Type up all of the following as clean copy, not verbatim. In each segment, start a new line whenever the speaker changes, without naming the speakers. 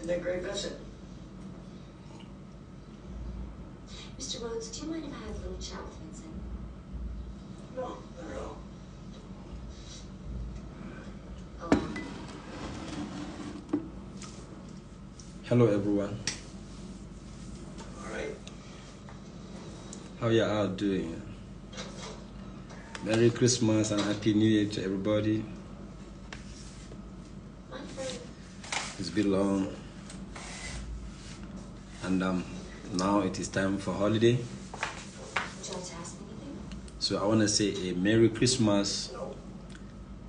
And a great visit.
Mr. Rhodes, do you mind if I have a little chat with Vincent?
No, not at all.
Hello everyone.
Alright.
How you all doing? Merry Christmas and Happy New Year to everybody.
My friend.
It's been long. And now it is time for holiday.
Would you like to ask me anything?
So I want to say a Merry Christmas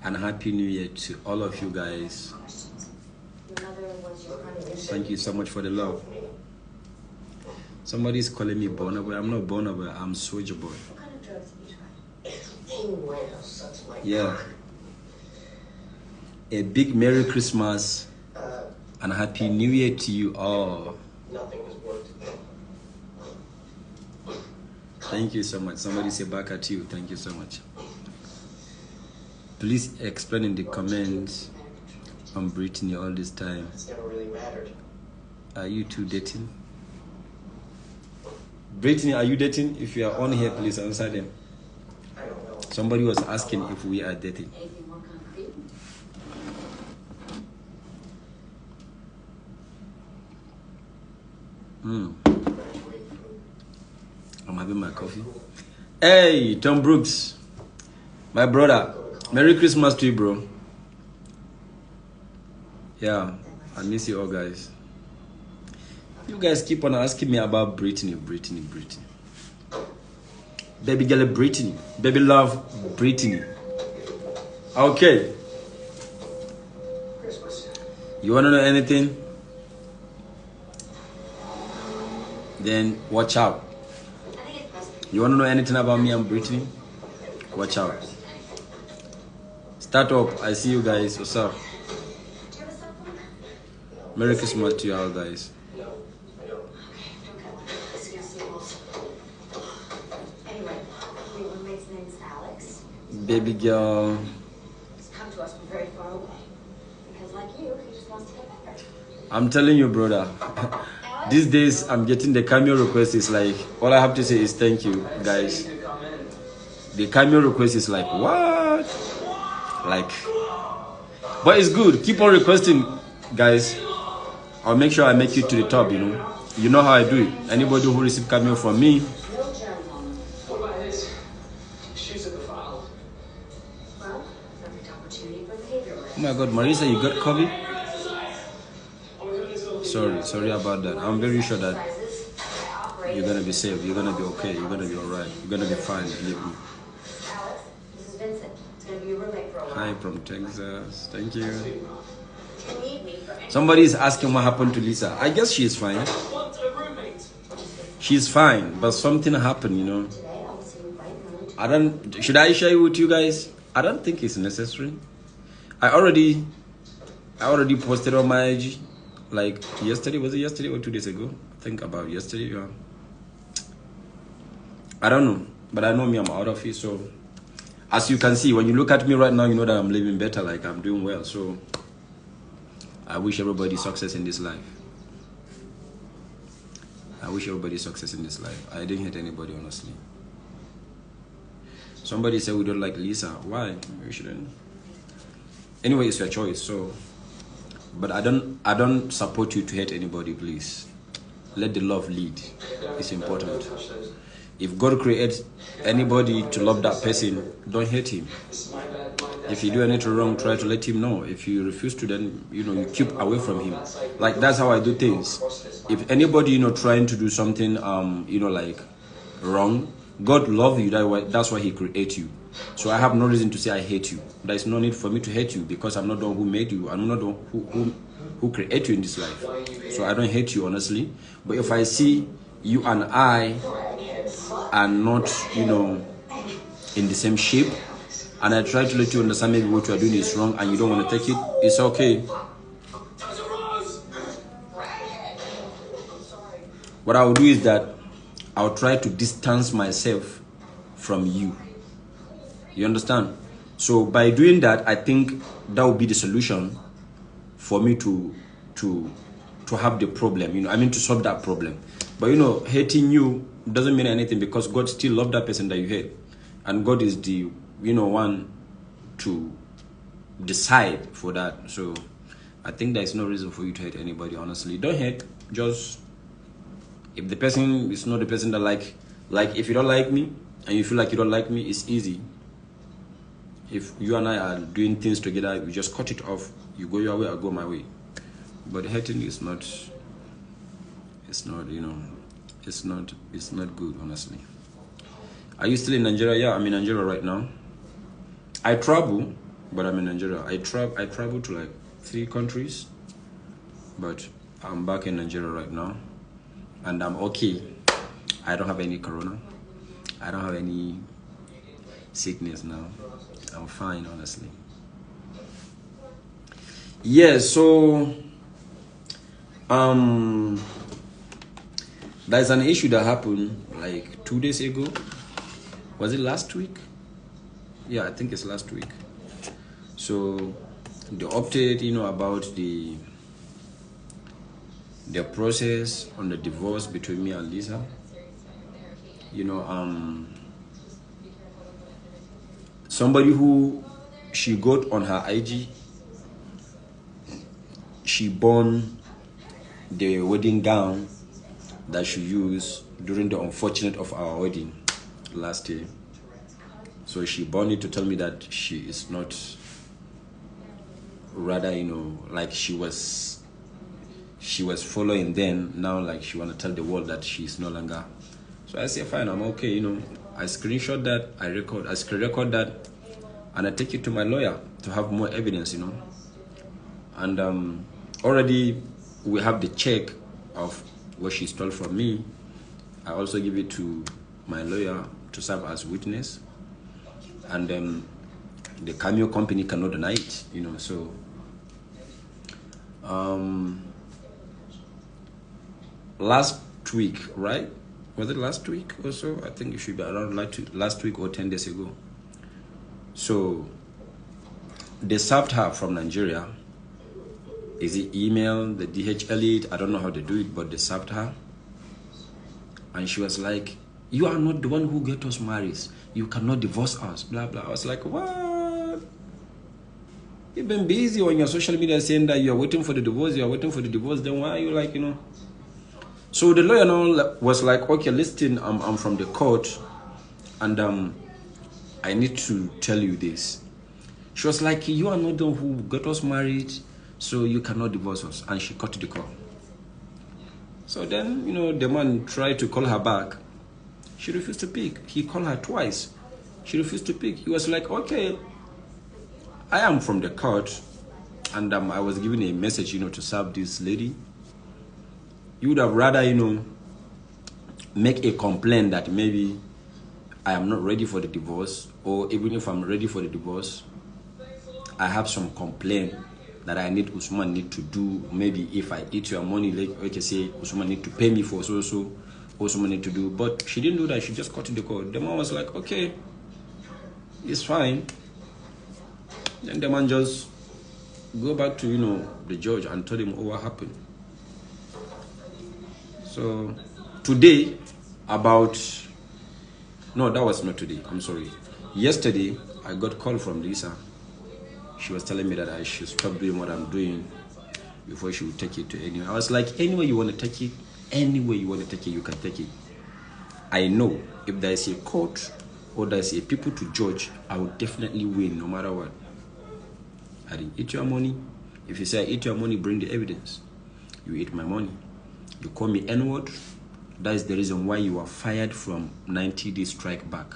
and Happy New Year to all of you guys.
Questions. Your mother was your friend.
Thank you so much for the love. Somebody's calling me Bonaboy. I'm not Bonaboy, I'm Sojaboy.
What kind of drugs have you tried?
Anyway, such like
Yeah. A big Merry Christmas and Happy New Year to you all.
nothing has worked.
Thank you so much. Somebody say back at you. Thank you so much. Please explain in the comments on Brittany all this time.
It's never really mattered.
Are you two dating? Brittany, are you dating? If you are on here, please answer them.
I don't know.
Somebody was asking if we are dating.
Anything more concrete?
I'm having my coffee. Hey, Tom Brooks, my brother. Merry Christmas to you, bro. Yeah, I miss you all, guys. You guys keep on asking me about Brittany. Baby girl Brittany. Baby love Brittany. Okay.
Christmas.
You wanna know anything? Then watch out.
I think it's best.
You wanna know anything about me and Brittany? Watch out. Start up. I see you guys. What's up?
Do you have a cell phone?
Merry Christmas to you all, guys.
No, I don't.
Okay, don't get one. This is gonna see most. Anyway, your roommate's name's Alex.
Baby girl.
He's come to us from very far away. Because like you, he just wants to get better.
I'm telling you, brother. These days, I'm getting the cameo request. Is like, all I have to say is thank you, guys. The cameo request is like, what? Like, but it's good. Keep on requesting, guys. I'll make sure I make you to the top, you know. You know how I do it. Anybody who receive cameo from me,
No germs on them.
What about his? Shoes at the file.
Well, perfect opportunity for behavior work.
oh my God, Marisa, you got COVID? Sorry about that. I'm very sure that
Sizes, I operate.
you're gonna be safe. You're gonna be okay. You're gonna be alright. You're gonna be fine. Believe me.
Alex, this is Vincent. It's gonna be your roommate for a while.
Hi from Texas. Thank you.
If you need me for any
Somebody is asking what happened to Lisa. I guess she's fine.
Want a roommate?
She's fine, but something happened, you know.
today, I will see you right in the
I don't. Should I share it with you guys? I don't think it's necessary. I already posted on my IG, like yesterday. Was it yesterday or 2 days ago? I think about yesterday. Yeah. I don't know, but I know me. I'm out of it. So, as you can see, when you look at me right now, you know that I'm living better. Like I'm doing well. So, I wish everybody success in this life. I wish everybody success in this life. I didn't hate anybody, honestly. Somebody said we don't like Lisa. Why? We shouldn't. Anyway, it's your choice. So, but I don't support you to hate anybody. Please, let the love lead. It's important. If God creates anybody to love that person, don't hate him. If you do anything wrong, try to let him know. If you refuse to, then you keep away from him. Like that's how I do things. If anybody trying to do something like wrong, God love you. That's why He create you. So I have no reason to say I hate you. There is no need for me to hate you because I'm not the one who made you. I'm not the one who create you in this life. So I don't hate you honestly. But if I see you and I are not in the same shape, and I try to let you understand maybe what you are doing is wrong and you don't want to take it, it's okay. What I will do is that I'll try to distance myself from you. You understand? So by doing that, I think that will be the solution for me to to have the problem, to solve that problem. But hating you doesn't mean anything, because God still loves that person that you hate, and God is the one to decide for that. So I think there is no reason for you to hate anybody. Honestly, don't hate. Just, if the person is not the person that like if you don't like me and you feel like you don't like me, it's easy. If you and I are doing things together, we just cut it off. You go your way, I go my way. But hating is not. It's not good, honestly. Are you still in Nigeria? Yeah, I'm in Nigeria right now. I travel, but I'm in Nigeria. I travel to like 3 countries, but I'm back in Nigeria right now, and I'm okay. I don't have any corona. I don't have any sickness now. I'm fine, honestly. Yeah, so there's an issue that happened like 2 days ago. Was it last week? Yeah, I think it's last week. So the update, about the process on the divorce between me and Lisa. Somebody who she got on her IG, she burned the wedding gown that she used during the unfortunate of our wedding last year. So she burned it to tell me that she is not, rather, like she was following then, now like she want to tell the world that she's no longer. So I say, fine, I'm okay, I screenshot that, I screen record that, and I take it to my lawyer to have more evidence, and already we have the check of what she stole from me. I also give it to my lawyer to serve as witness, and the cameo company cannot deny it, so last week, right? Was it last week or so? I think it should be around last week or 10 days ago. So they served her from Nigeria. Is it email, the DHL it? I don't know how they do it, but they served her. And she was like, you are not the one who get us married. You cannot divorce us, blah, blah. I was like, what? You've been busy on your social media saying that you're waiting for the divorce, then why are you like, So the lawyer now was like, okay, listen, I'm from the court, and I need to tell you this. She was like, you are not the one who got us married, so you cannot divorce us. And she cut the call. So then, the man tried to call her back. She refused to pick. He called her twice. She refused to pick. He was like, okay, I am from the court, and I was given a message, to serve this lady. You would have rather, make a complaint that maybe I am not ready for the divorce, or even if I'm ready for the divorce, I have some complaint that Usman need to do. Maybe if I eat your money, like say Usman need to pay me for so Usman need to do. But she didn't do that. She just cut the call. The man was like, okay, it's fine. Then the man just go back to the judge and told him what happened. So today, no, that was not today. I'm sorry. Yesterday, I got a call from Lisa. She was telling me that I should stop doing what I'm doing before she would take it to anywhere. I was like, anywhere you want to take it, you can take it. I know if there is a court or there is a people to judge, I will definitely win no matter what. I didn't eat your money. If you say I eat your money, bring the evidence. You eat my money. You call me N-word. That is the reason why you are fired from 90-day strike back.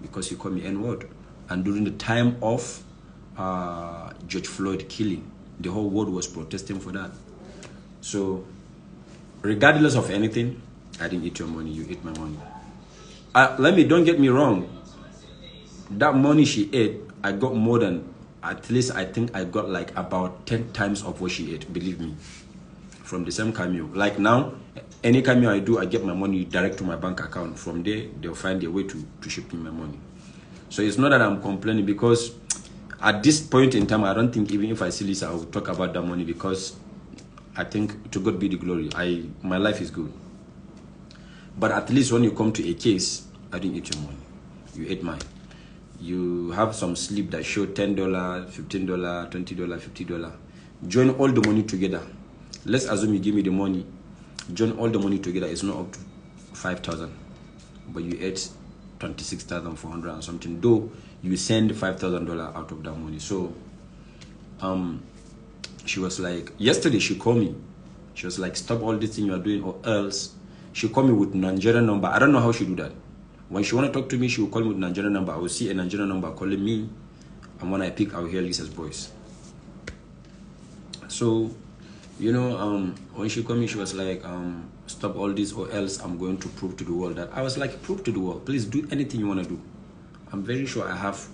Because you call me N-word. And during the time of George Floyd killing, the whole world was protesting for that. So, regardless of anything, I didn't eat your money, you ate my money. Don't get me wrong. That money she ate, I got more than, at least I think I got like about 10 times of what she ate, believe me. From the same cameo. Like now, any cameo I do, I get my money direct to my bank account. From there, they'll find a way to ship me my money. So it's not that I'm complaining, because at this point in time, I don't think even if I see Lisa, I will talk about that money, because I think to God be the glory. My life is good. But at least when you come to a case, I didn't eat your money. You ate mine. You have some slip that show $10, $15, $20, $50. Join all the money together. Let's assume you give me the money. Join all the money together. It's not up to 5,000, but you ate 26,400 and something. Though you send $5,000 out of that money. So, she was like, yesterday she called me. She was like, stop all this thing you are doing, or else. She called me with Nigerian number. I don't know how she do that. When she want to talk to me, she will call me with Nigerian number. I will see a Nigerian number calling me, and when I pick, I will hear Lisa's voice. So, you know, when she called me, she was like, stop all this, or else I'm going to prove to the world that. I was like, prove to the world. Please do anything you want to do. I'm very sure I have.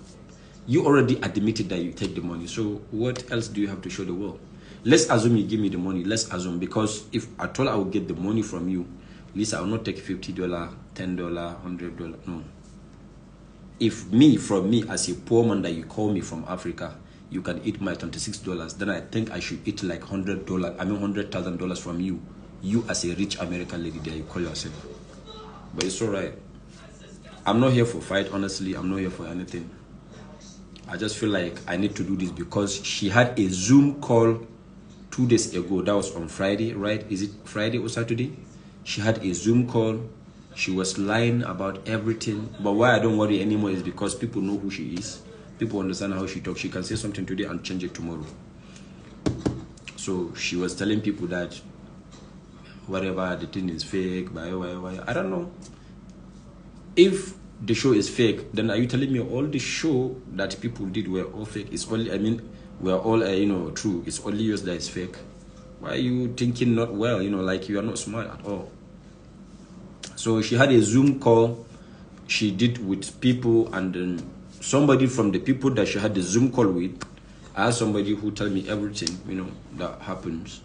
You already admitted that you take the money. So what else do you have to show the world? Let's assume you give me the money. Let's assume, because if at all I will get the money from you, Lisa, I will not take $50, $10, $100. No. If from me as a poor man that you call me from Africa, you can eat my $26, then I think I should eat like $100,000 from you. You as a rich American lady that you call yourself. But it's alright. I'm not here for fight, honestly. I'm not here for anything. I just feel like I need to do this because she had a Zoom call 2 days ago. That was on Friday, right? Is it Friday or Saturday? She had a Zoom call. She was lying about everything. But why I don't worry anymore is because people know who she is. People understand how she talks. She can say something today and change it tomorrow. So she was telling people that whatever, the thing is fake. Why. I don't know. If the show is fake, then are you telling me all the show that people did were all fake? It's only, we're all, true. It's only yours that is fake. Why are you thinking not well? Like you are not smart at all. So she had a Zoom call she did with people, and then somebody from the people that she had the Zoom call with, I asked somebody who tell me everything, that happens.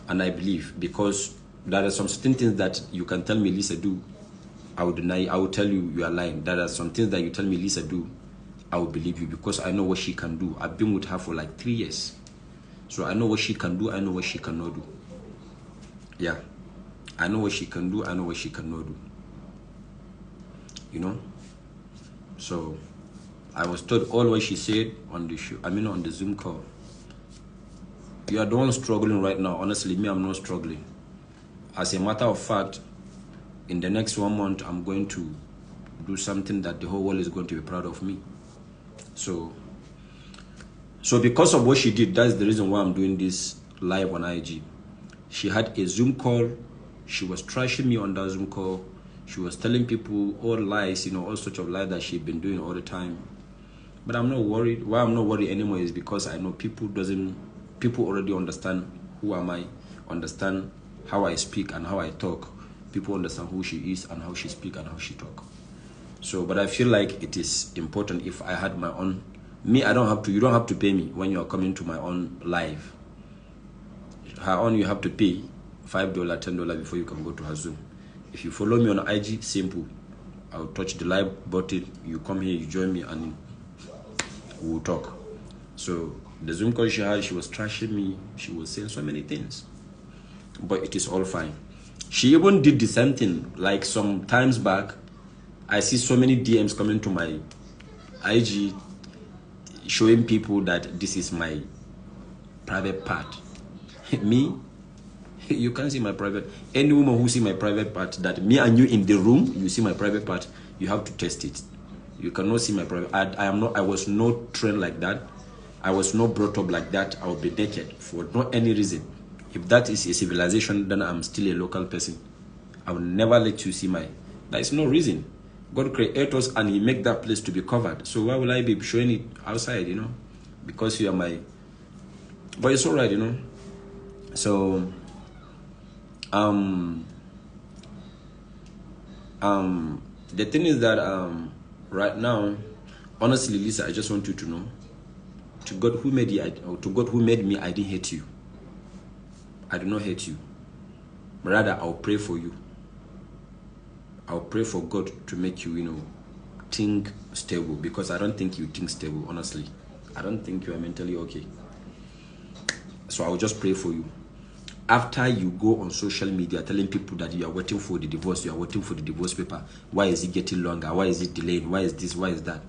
And I believe, because there are some certain things that you can tell me, Lisa, do. I would deny, I will tell you are lying. There are some things that you tell me, Lisa, do. I will believe you because I know what she can do. I've been with her for like 3 years. So I know what she can do, I know what she cannot do. Yeah. I know what she can do, I know what she cannot do. So I was told all what she said on the show, on the Zoom call. You are the one struggling right now. Honestly, me, I'm not struggling. As a matter of fact, in the next 1 month, I'm going to do something that the whole world is going to be proud of me. So because of what she did, that's the reason why I'm doing this live on IG. She had a Zoom call. She was trashing me on that Zoom call. She was telling people all lies, all sorts of lies that she'd been doing all the time. But I'm not worried. Why I'm not worried anymore is because I know people already understand who am I, understand how I speak and how I talk. People understand who she is and how she speaks and how she talk. So, but I feel like it is important if I had my own. Me, I don't have to. You don't have to pay me when you are coming to my own live. Her own, you have to pay $5, $10 before you can go to her Zoom. If you follow me on IG, simple. I'll touch the live button. You come here, you join me, and we'll talk. So the Zoom call she had, she was trashing me. She was saying so many things, but it is all fine. She even did the same thing. Like some times back, I see so many DMs coming to my IG showing people that this is my private part. Me, you can't see my private. Any woman who see my private part, that me and you in the room, you see my private part, you have to test it. You cannot see my private. I was not trained like that. I was not brought up like that. I will be naked for no any reason. If that is a civilization, then I'm still a local person. I will never let you see my. There is no reason. God created us and He make that place to be covered. So why will I be showing it outside? Because you are my. But it's alright, So, the thing is that right now, honestly, Lisa, I just want you to know, to God who made you, or to God who made me, I didn't hate you. I do not hate you. Rather, I'll pray for you. I'll pray for God to make you, think stable, because I don't think you think stable, honestly. I don't think you are mentally okay. So I'll just pray for you. after you go on social media telling people that you are waiting for the divorce, you are waiting for the divorce paper, why is it getting longer? Why is it delayed? Why is this? Why is that?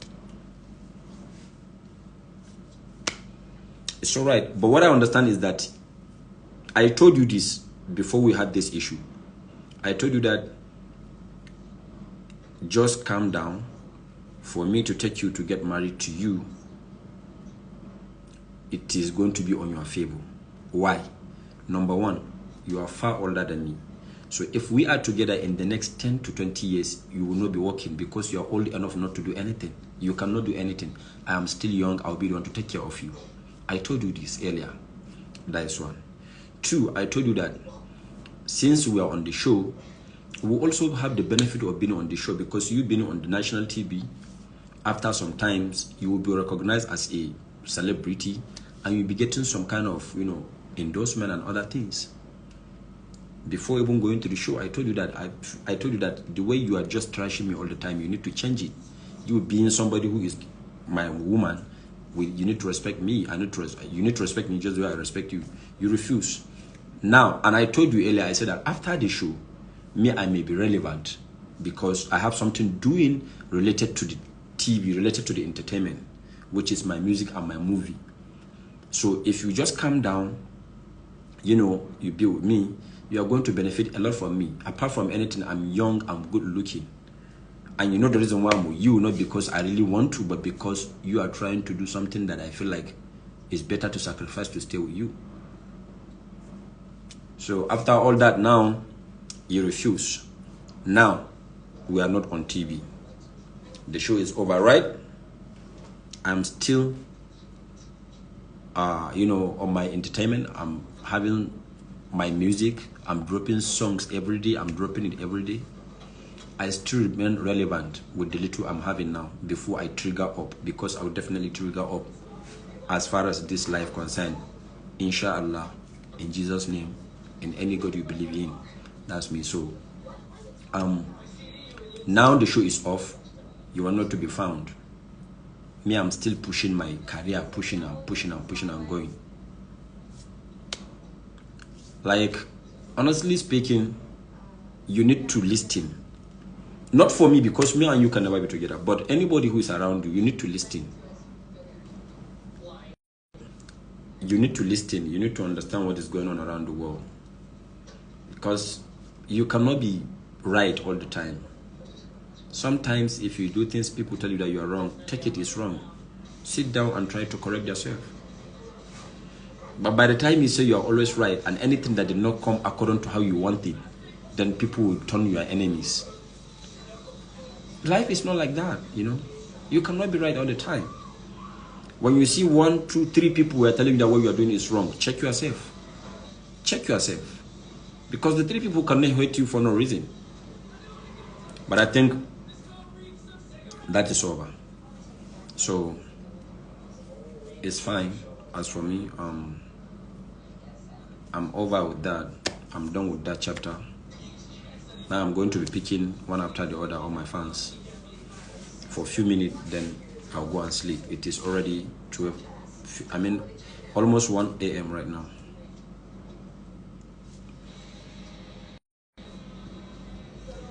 It's all right. But what I understand is that I told you this before we had this issue. I told you that just calm down. For me to take you to get married to you, it is going to be on your favor. Why? Number one, you are far older than me. So if we are together in the next 10 to 20 years, you will not be working because you are old enough not to do anything. You cannot do anything. I am still young. I'll be the one to take care of you. I told you this earlier. That is one. Two, I told you that since we are on the show, we also have the benefit of being on the show because you being on the national TV, after some times, you will be recognized as a celebrity and you'll be getting some kind of, endorsement and other things. Before even going to the show, I told you that I told you that the way you are just trashing me all the time, you need to change it. You being somebody who is my woman, you need to respect me. You need to respect me just the way I respect you. You refuse. Now, and I told you earlier, I said that after the show, I may be relevant because I have something doing related to the TV, related to the entertainment, which is my music and my movie. So if you just calm down, you be with me, you are going to benefit a lot from me. Apart from anything, I'm young, I'm good looking. And you know the reason why I'm with you, not because I really want to, but because you are trying to do something that I feel like is better to sacrifice to stay with you. So after all that now, you refuse. Now, we are not on TV. The show is over, right? I'm still, on my entertainment. I'm having my music. I'm dropping songs every day. I'm dropping it every day. I still remain relevant with the little I'm having now before I trigger up, because I will definitely trigger up as far as this life concerned. Inshallah, in Jesus' name, in any God you believe in. That's me. So, now the show is off. You are not to be found. Me, I'm still pushing my career, pushing and going. Like, honestly speaking, you need to listen. Not for me, because me and you can never be together, but anybody who is around you, you need to listen. You need to listen. You need to understand what is going on around the world. Because you cannot be right all the time. Sometimes if you do things, people tell you that you are wrong. Take it is wrong. Sit down and try to correct yourself. But by the time you say you are always right, and anything that did not come according to how you want it, then people will turn you your enemies. Life is not like that, You cannot be right all the time. When you see 1, 2, 3 people who are telling you that what you are doing is wrong, check yourself. Check yourself. Because the 3 people cannot hurt you for no reason. But I think that is over. So it's fine. As for me, I'm over with that. I'm done with that chapter. Now I'm going to be picking one after the other all my fans for a few minutes, then I'll go and sleep. It is already 12, almost 1 a.m. right now.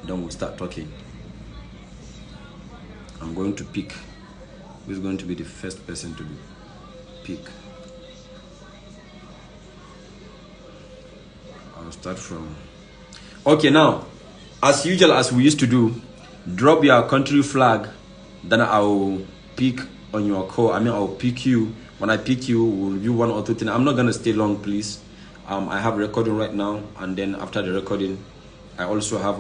Then we'll start talking. I'm going to pick who's going to be the first person to pick. I'll start from... Okay, now, as usual, as we used to do, drop your country flag, then I'll pick on your call. I'll pick you. When I pick you, we'll review 1 or 2 things. I'm not going to stay long, please. I have recording right now, and then after the recording, I also have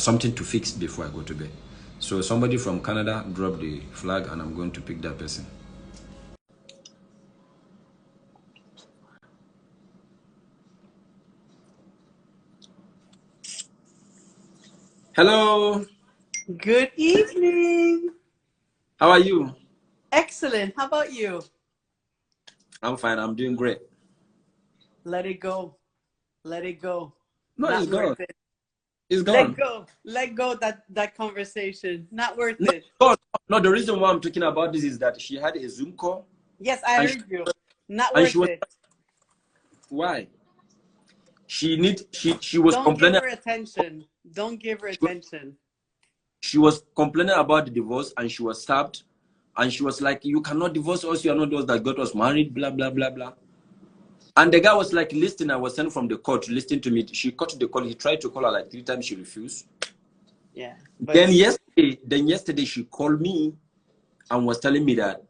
something to fix before I go to bed. So somebody from Canada drop the flag, and I'm going to pick that person. Hello.
Good evening.
How are you?
Excellent. How about you?
I'm fine. I'm doing great.
Let it go. Let it go.
No,
Not
it's gone.
worth it.
It's gone.
Let go that conversation. Not worth it.
No, the reason why I'm talking about this is that she had a Zoom call
Yes, I
And
heard you. Not
and she
worth
was
it.
why? She was
Don't give
complaining.
her attention. Don't give her attention.
She was complaining about the divorce, and she was stabbed, and she was like, "You cannot divorce us. You are not those that got us married." Blah blah blah blah. And the guy was like, "Listen, I was sent from the court. Listen to me." She cut the call. He tried to call her like 3 times. She refused.
Yeah. But
Then yesterday, she called me and was telling me that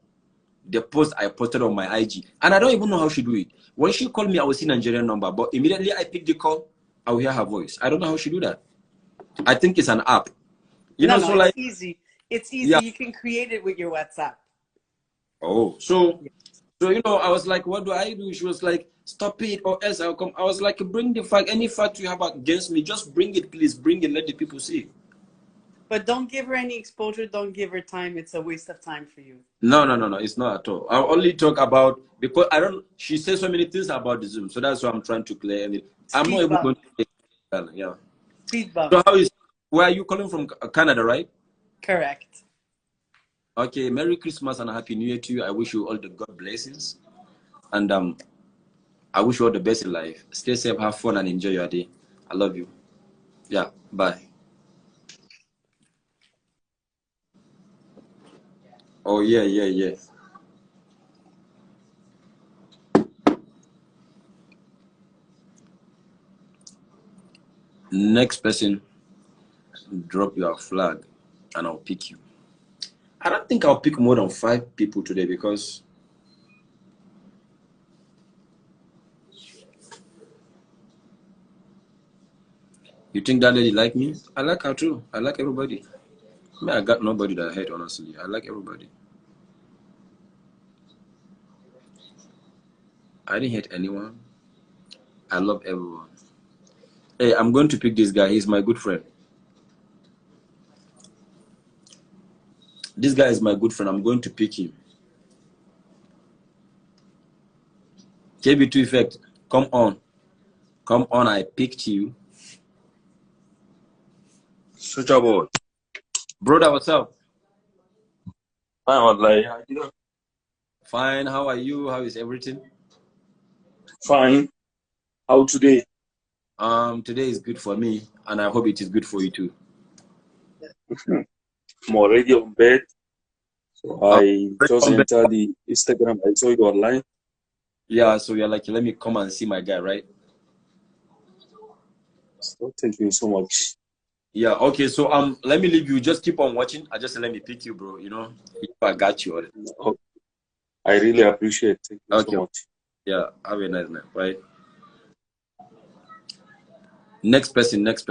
the post I posted on my IG, and I don't even know how she do it. When she called me, I will see Nigerian number, but immediately I pick the call, I will hear her voice. I don't know how she do that. I think it's an app,
no,
so
it's
like,
easy. It's easy.
yeah.
You can create it with your WhatsApp.
Oh, so I was like, what do I do? She was like, stop it, or else I'll come. I was like, bring the fact, any fact you have against me, just bring it, please, bring it, let the people see.
But don't give her any exposure. Don't give her time. It's a waste of time for you.
No, it's not at all. I'll only talk about, because I don't. She says so many things about the Zoom, so that's why I'm trying to clear it. I'm not
Speed
even
bump.
going to take, yeah.
Speed
So
bump.
where are you calling from? Canada, right?
Correct.
Okay, Merry Christmas and Happy New Year to you. I wish you all the God blessings, and I wish you all the best in life. Stay safe, have fun, and enjoy your day. I love you. Yeah, bye. Oh yeah. Next person, drop your flag, and I'll pick you. I don't think I'll pick more than 5 people today because you think that lady like me? I like her too. I like everybody. I got nobody that I hate, honestly. I like everybody. I didn't hate anyone. I love everyone. Hey, I'm going to pick this guy. He's my good friend. This guy is my good friend. I'm going to pick him. KB2 Effect, come on. Come on, I picked you.
Sojaboy.
Brother, what's up?
Fine, wallahi. How you doing?
Fine, how are you? How is everything?
Fine. How today?
Today is good for me, and I hope it is good for you too.
I'm already on bed. So I just
On bed.
entered the Instagram. I saw you online.
Yeah, so you're like, let me come and see my guy, right?
So thank you so much.
Yeah, okay, so let me leave you. Just keep on watching. I just let me pick you, bro. I got you.
Oh, I really appreciate it. Thank you so
Okay.
much.
Yeah, have a nice night, right? Next person. Next.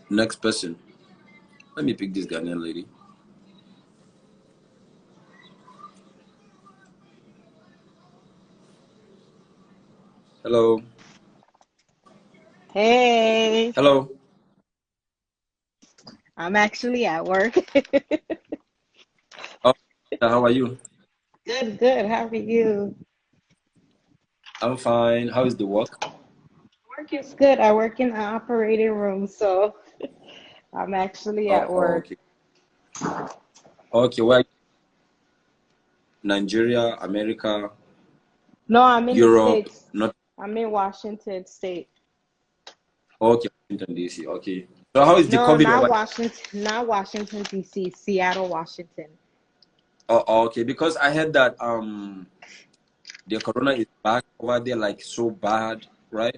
Next person. Let me pick this Ghanaian lady. Hello.
Hey,
Hello.
I'm actually at work.
Oh, how are you?
Good, good. How are you?
I'm fine. How is the work?
Work is good. I work in the operating room, so I'm actually
Oh,
at work.
okay. Okay, where? Nigeria, America,
No, I'm in the
Europe,
States.
not
I'm in Washington State.
okay, Washington DC. Okay. So how is the
No,
COVID
not
over?
Washington, not Washington, D.C., Seattle, Washington.
Oh, okay, because I heard that the corona is back over there, like so bad, right?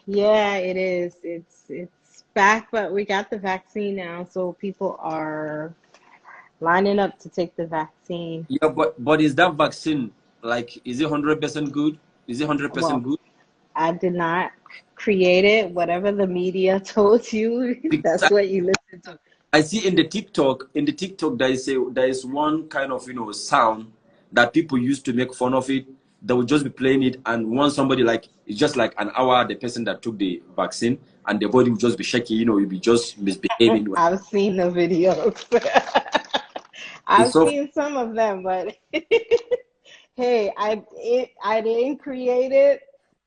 Yeah, it is. It's back, but we got the vaccine now, so people are lining up to take the vaccine.
Yeah, but is that vaccine like, is it 100% good? Is it 100%
Well,
good?
I did not create it. Whatever the media told you,
Because
that's what you listen to.
I see in the TikTok there is one kind of sound that people used to make fun of it. They would just be playing it, and once somebody, like, it's just like an hour, the person that took the vaccine, and the body would just be shaking, you'd be just misbehaving.
I've seen the videos. I've
so
seen some of them, but hey, I didn't create it,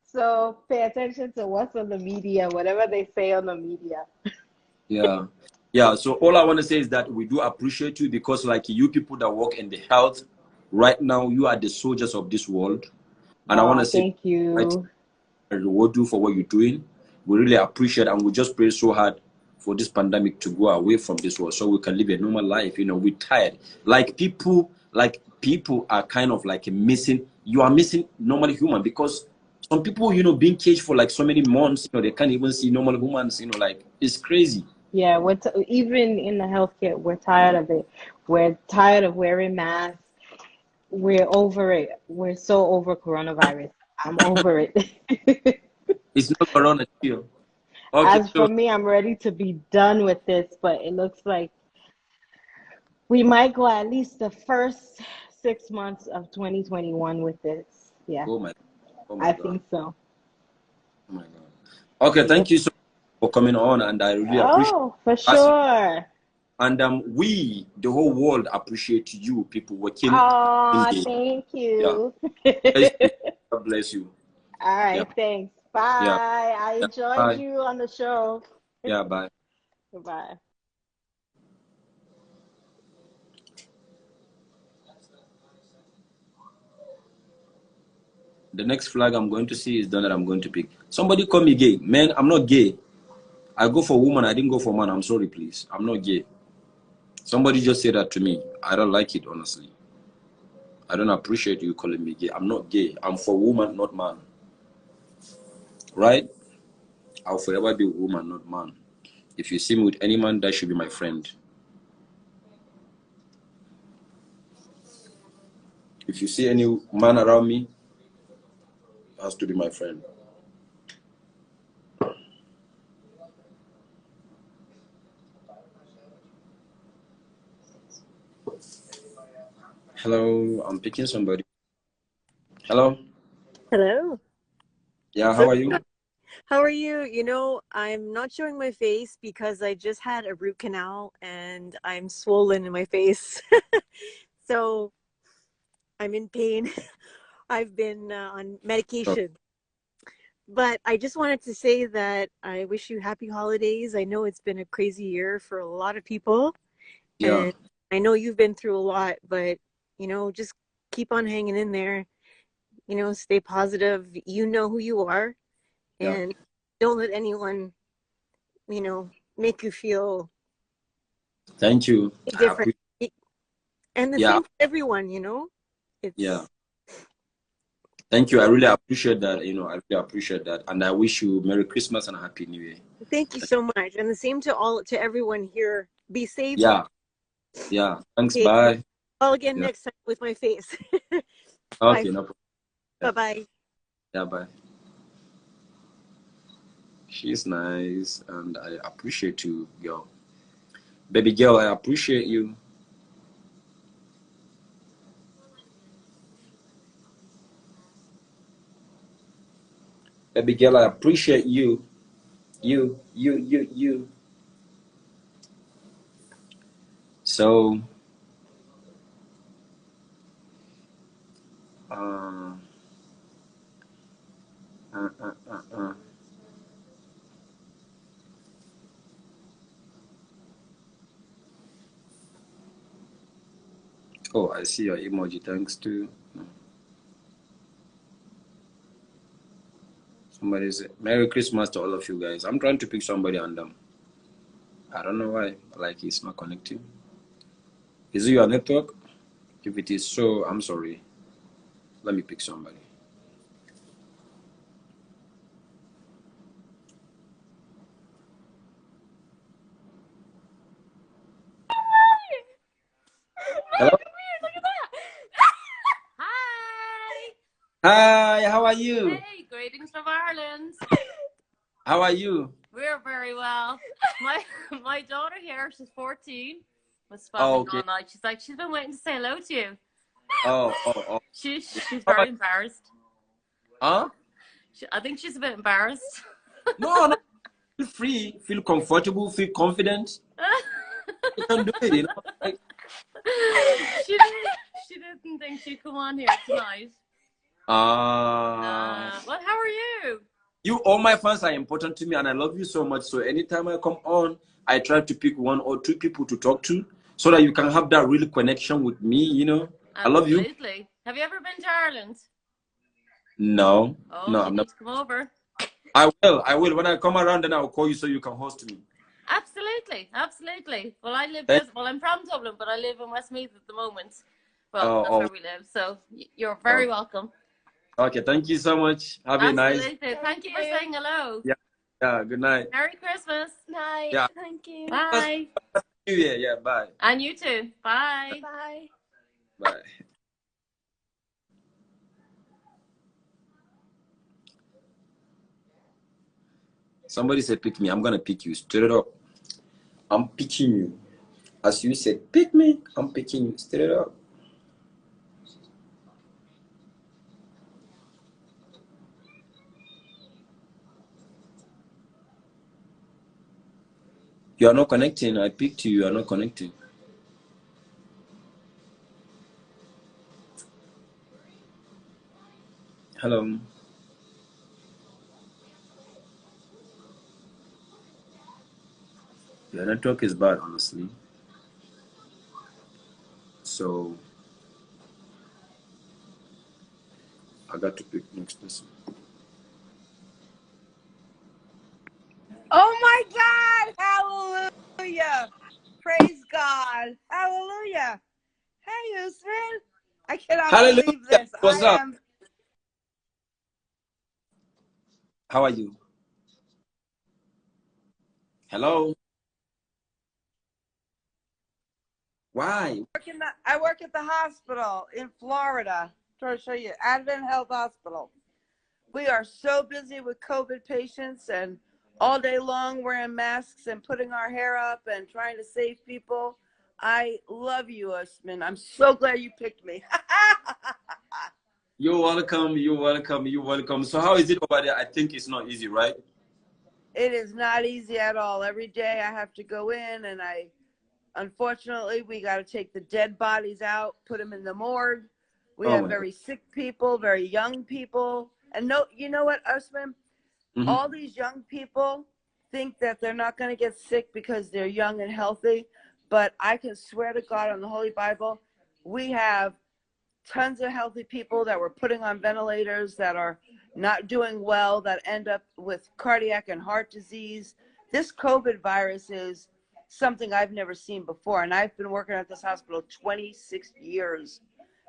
so pay attention to what's on the media, whatever they say on the media.
yeah. Yeah. So all I want to say is that we do appreciate you because like you people that work in the health right now, you are the soldiers of this world. And I want to
Oh,
say
thank
right,
you.
I reward you for what you're doing. We really appreciate and we just pray so hard for this pandemic to go away from this world so we can live a normal life. You know, we're tired. Like people are kind of like missing. You are missing normal human because some people, you know, being caged for like so many months, you know, they can't even see normal humans, you know, like it's crazy.
Yeah, even in the healthcare, we're tired of it. We're tired of wearing masks. We're over it. We're so over coronavirus. I'm over it.
It's not corona still. Okay,
As
so
for me, I'm ready to be done with this, but it looks like we might go at least the first 6 months of 2021 with this. Yeah,
oh my oh my
I
god.
think so.
Oh my god. Okay,
Yep.
thank you so much for coming on and I really appreciate
Oh, for
it.
sure.
And we, the whole world, appreciate you people working in
Oh,
the
thank
yeah.
you.
Bless you. God bless you.
All
Yeah,
right, thanks.
yeah,
Bye. I
yeah.
enjoyed
Bye.
you on the show.
Yeah, bye.
Goodbye.
The next flag I'm going to see is the one that I'm going to pick. Somebody call me gay. Man, I'm not gay. I go for woman, I didn't go for man. I'm sorry, please. I'm not gay. Somebody just said that to me. I don't like it, honestly. I don't appreciate you calling me gay. I'm not gay. I'm for woman, not man. Right? I'll forever be woman, not man. If you see me with any man, that should be my friend. If you see any man around me, it has to be my friend. Hello, I'm picking somebody. Hello?
Hello.
Yeah,
So,
how are you?
how are you? You know, I'm not showing my face because I just had a root canal and I'm swollen in my face. So, I'm in pain. I've been on
Oh,
medication. But I just wanted to say that I wish you happy holidays. I know it's been a crazy year for a lot of people,
yeah,
and I know you've been through a lot, but just keep on hanging in there. Stay positive. You know who you are,
yeah.
and don't let anyone make you feel
Thank you. I
different.
appreciate.
And the
Yeah,
same for everyone,
yeah.
it's
Thank you. I really appreciate that. You know, I really appreciate that, and I wish you Merry Christmas and a Happy New Year.
thank you so much. And the same to everyone here. Be safe.
Yeah, yeah. Thanks.
Okay.
Bye.
I'll again
Yeah.
next time with my face. Bye.
Okay. No problem. Yeah.
Bye bye.
Yeah. Bye. She's nice, and I appreciate you, girl. Baby girl, I appreciate you. Baby girl, I appreciate you. You. So, uh, uh, uh, uh, uh. Oh, I see your emoji. Thanks to somebody said Merry Christmas to all of you guys. I'm trying to pick somebody and I don't know why. Like it's not connecting. Is it your network? If it is so, I'm sorry. Let me pick somebody.
Oh,
Hello.
come here, look at that. Hi.
Hi. How are you?
Hey, greetings from Ireland.
How are you?
We're very well. My my daughter here, she's 14, was
Oh,
spamming
okay.
all night. She's like, she's been waiting to say hello to you.
Oh.
She's
How
very
about,
embarrassed.
huh?
I think she's a bit embarrassed.
No, no. Feel free. Feel comfortable. Feel confident. You can do it. You know. Like,
She didn't think she'd come on here tonight. Well, how are you?
You, all my fans are important to me, and I love you so much. So anytime I come on, I try to pick 1 or 2 people to talk to, so that you can have that real connection with me. You know,
Absolutely.
I love you.
Have you ever been to Ireland?
No,
Oh,
no,
you
I'm
need
not.
to come over.
I will. I will. When I come around, then I'll call you so you can host me.
Absolutely, absolutely. Well, I live
Thank-
just. Well, I'm from Dublin, but I live in Westmeath at the moment. Well,
Oh,
that's
oh,
where we live. So you're very welcome.
okay. Thank you so much. Have a nice.
Absolutely. Thank you for saying hello.
Yeah. Yeah. Good night.
Merry Christmas.
Night.
Yeah.
Thank you.
Bye.
New Year. Yeah. Bye.
And you too. Bye.
Bye.
Bye. Somebody said pick me. I'm gonna pick you straight up. I'm picking you. As you said, pick me. I'm picking you straight up. You are not connecting. I picked you. You are not connecting. Hello. Your network is bad, honestly. So I got to pick next person.
Oh my God! Hallelujah! Praise God! Hallelujah! Hey, Usman! I cannot
Hallelujah.
believe this.
What's
I
up?
am.
How are you? Hello. Why?
I work at the hospital in Florida. Trying to show you, Advent Health Hospital. We are so busy with COVID patients and all day long wearing masks and putting our hair up and trying to save people. I love you, Usman. I'm so glad you picked me.
You're welcome. You're welcome. You're welcome. So how is it over there? I think it's not easy, right?
It is not easy at all. Every day I have to go in and unfortunately, we got to take the dead bodies out, put them in the morgue. We
Oh
have
my God.
very sick people, very young people. And no, you know what, Usman?
Mm-hmm.
All these young people think that they're not going to get sick because they're young and healthy. But I can swear to God on the Holy Bible, we have tons of healthy people that we're putting on ventilators that are not doing well, that end up with cardiac and heart disease. This COVID virus is something I've never seen before, and I've been working at this hospital 26 years.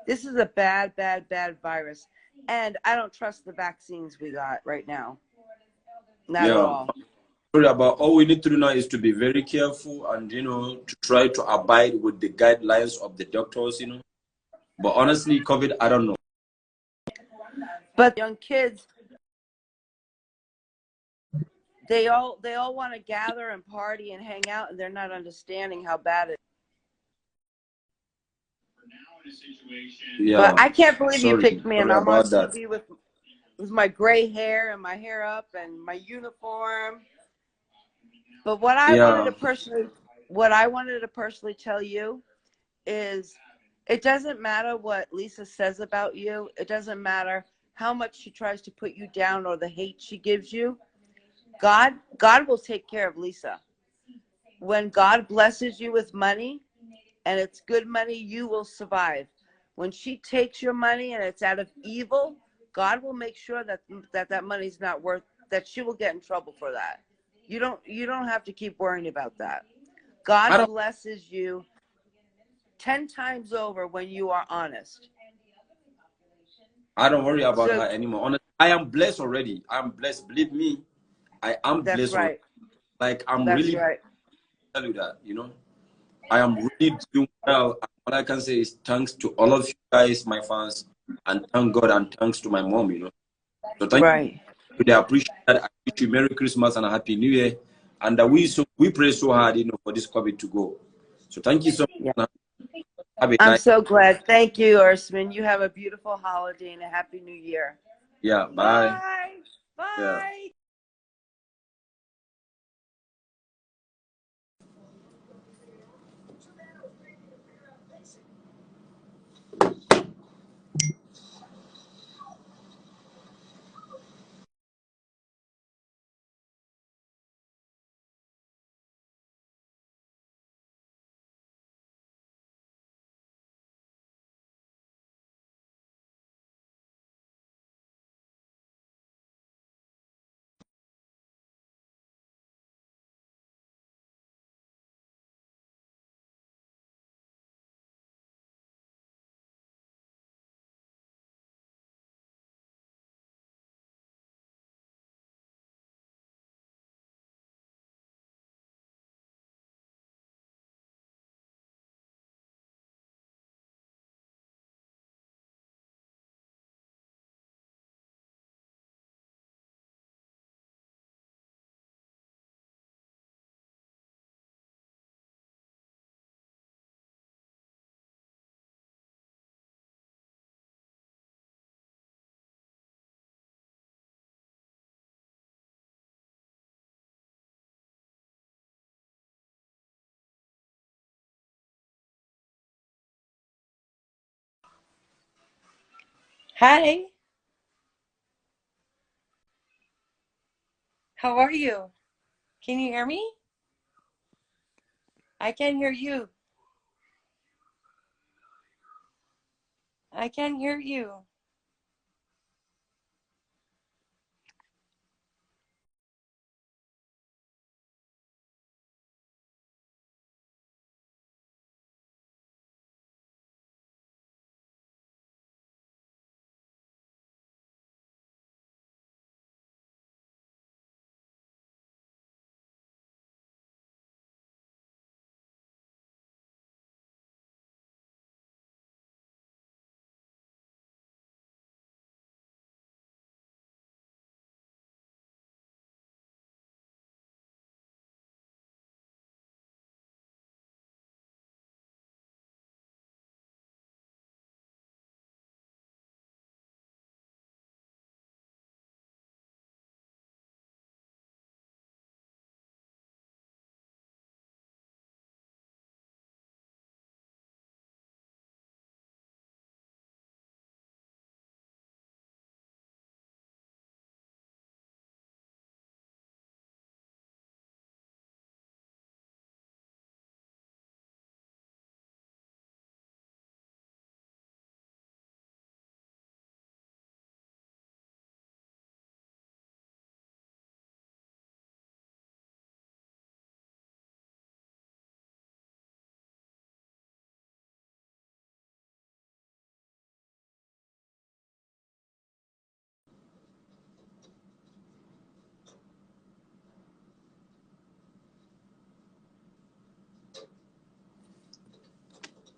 This is a bad, bad, bad virus, and I don't trust the vaccines we got right now. Not at all.
Sorry about all we need to do now is to be very careful and to try to abide with the guidelines of the doctors. But honestly, COVID, I don't know.
But young kids, they all want to gather and party and hang out, and they're not understanding how bad it is.
Yeah.
But I can't believe you
Sorry.
picked me, and
Sorry
I'm on
about that.
TV with my gray hair and my hair up and my uniform. But what I wanted to personally tell you is, it doesn't matter what Lisa says about you. It doesn't matter how much she tries to put you down or the hate she gives you. God will take care of Lisa. When God blesses you with money, and it's good money, you will survive. When she takes your money and it's out of evil, God will make sure that money's not worth, that she will get in trouble for that. You don't have to keep worrying about that. God blesses you 10 times over when you are honest.
I don't worry about her anymore. Honestly, I am blessed already. I'm blessed. Believe me, I am blessed.
That's right.
Like I'm
That's
really
right.
tell you that, I am really doing well. All I can say is thanks to all of you guys, my fans, and thank God and thanks to my mom. So thank you. Really appreciate that. I wish you Merry Christmas and a Happy New Year. And we pray so hard, for this COVID to go. So thank you so much.
Yeah.
Have a
I'm
nice.
so glad. Thank you, Ursman. You have a beautiful holiday and a Happy New Year.
Yeah. Bye.
Bye.
Yeah.
Hi, how are you? Can you hear me? I can hear you. I can hear you.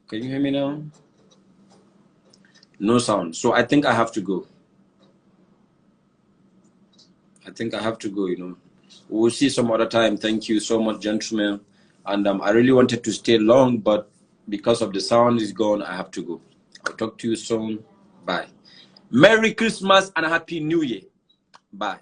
Can you hear me now? No sound. So I think I have to go. I think I have to go, you know. We'll see some other time. Thank you so much, gentlemen. And I really wanted to stay long, but because of the sound is gone, I have to go. I'll talk to you soon. Bye. Merry Christmas and a Happy New Year. Bye.